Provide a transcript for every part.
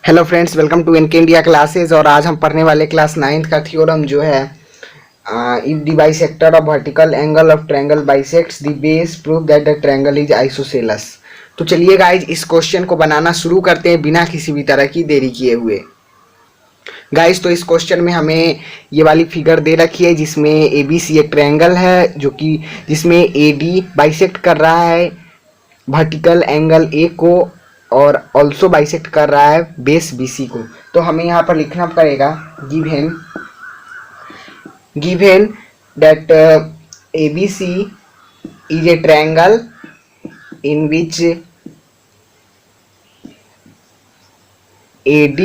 Hello friends, welcome to NK India classes. और आज हम पढ़ने वाले क्लास 9th का थ्योरम जो है if the bisector of vertical angle of triangle bisects the base prove that the triangle is isosceles. तो चलिए गाइज, इस क्वेश्चन को बनाना शुरू करते हैं बिना किसी भी तरह की देरी किए हुए। गाइज, तो इस क्वेश्चन में हमें ये वाली फिगर दे रखी है जिसमें ए बी सी एक ट्रायंगल है जो कि जिसमें ए डी बाइसेक्ट कर रहा है वर्टिकल एंगल ए को और ऑल्सो बाइसेक्ट कर रहा है बेस बीसी को। तो हमें यहाँ पर लिखना पड़ेगा given that A B C is a triangle in which AD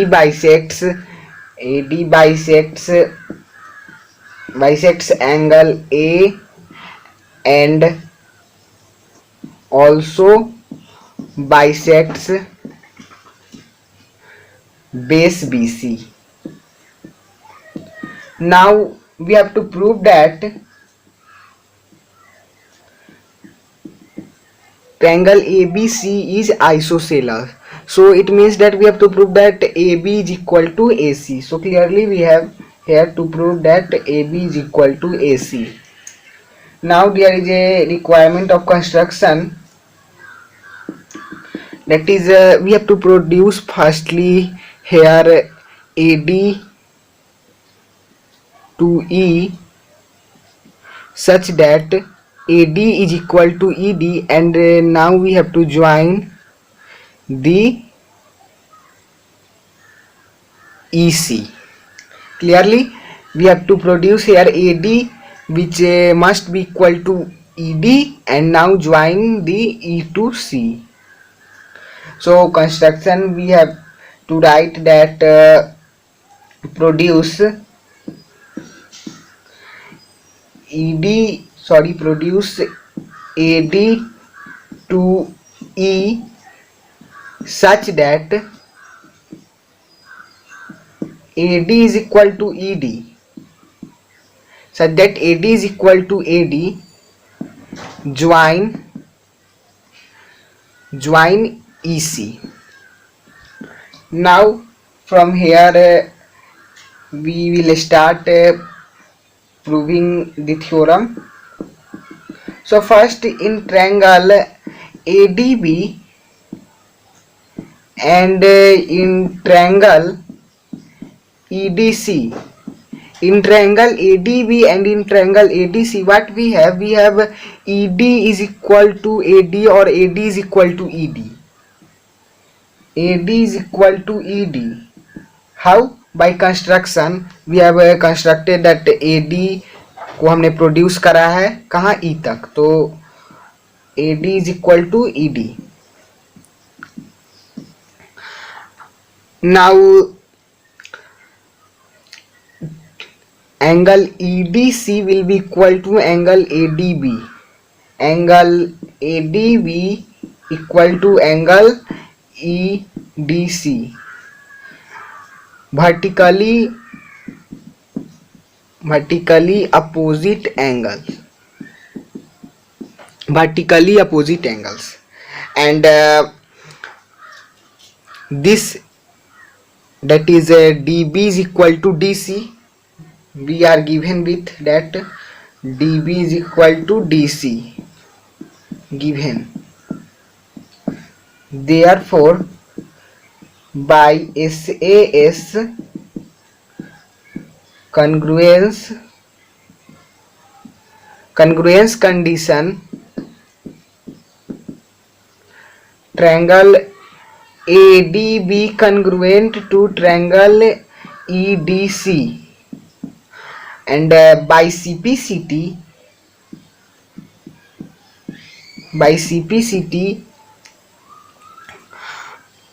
bisects angle A and also bisects base BC. Now we have to prove that triangle ABC is isosceles. So it means that we have to prove that AB is equal to AC. So clearly we have here to prove that AB is equal to AC. Now there is a requirement of construction, that is we have to produce firstly here AD to E such that AD is equal to ED, and now we have to join the EC. Clearly we have to produce here AD which must be equal to ED, and now join the E to C. So construction, we have to write that produce AD to E such that AD is equal to ED, such that AD is equal to AD, join EC. Now from here we will start proving the theorem. So first, in triangle ADB and in triangle EDC, in triangle ADB and in triangle ADC, what we have ED is equal to AD or AD is equal to ED. AD is equal to ED. How? By construction we have constructed that AD को हमने produce करा है कहाँ E तक, तो AD is equal to ED. Now angle EDC will be equal to angle ADB. Angle ADB equal to angle EDC. vertically opposite angles, and this, that is DB is equal to DC. We are given with that DB is equal to DC given. Therefore by SAS congruence condition, triangle ADB congruent to triangle EDC, and by CPCT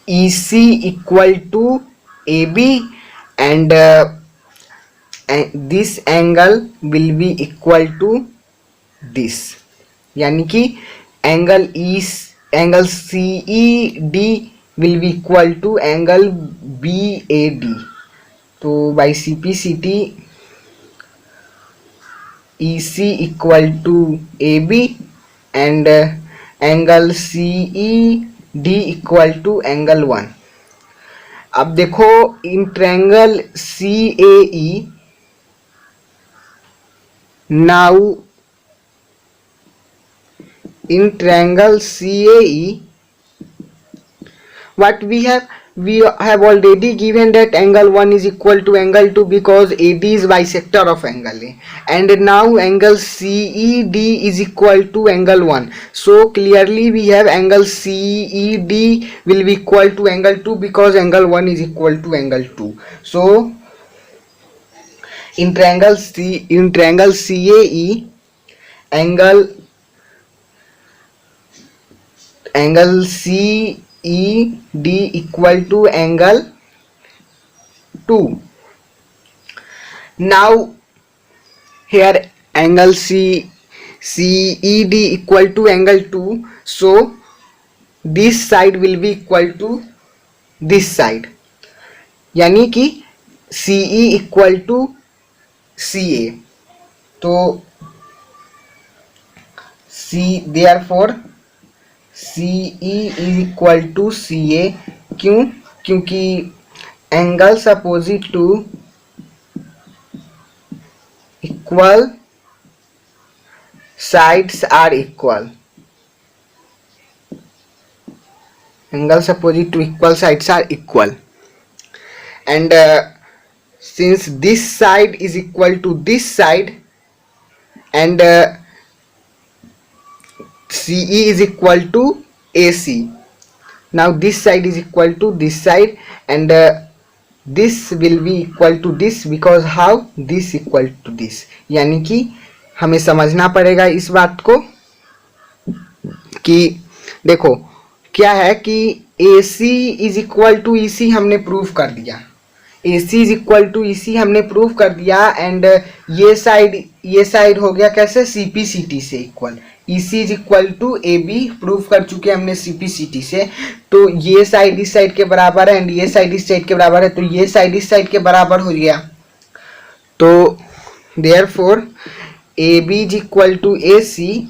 EC equal to AB, and this angle will be equal to this, यानी कि angle CED will be equal to angle BAD. तो by CPCT EC equal to AB and angle CED equal to angle 1. अब देखो in triangle C A E, now in triangle CAE, what we have already given that angle 1 is equal to angle 2 because AD is bisector of angle A, and now angle CED is equal to angle 1. So clearly we have angle CED will be equal to angle 2 because angle 1 is equal to angle 2. So in triangle CAE, angle CED equal to angle 2. Now here angle CED equal to angle 2, so this side will be equal to this side, यानी कि CE equal to CA. तो therefore CE is equal to CA. क्यों? क्योंकि angles opposite to equal sides are equal. Angles opposite to equal sides are equal, and since this side is equal to this side and CE is equal to AC, now this side is equal to this side and this will be equal to this because how this equal to this. यानी कि हमें समझना पड़ेगा इस बात को कि देखो क्या है कि AC is equal to EC हमने प्रूव कर दिया, AC is equal to EC हमने प्रूव कर दिया, एंड ये साइड हो गया कैसे CPCT से equal, EC is equal to AB prove कर चुके हमने CPCT से. तो ये साइड इस साइड के बराबर है एंड ये साइड इस साइड के बराबर है, तो ये साइड इस साइड के बराबर हो गया. तो therefore AB is equal to AC.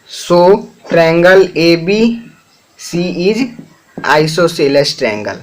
So triangle ABC is isosceles triangle.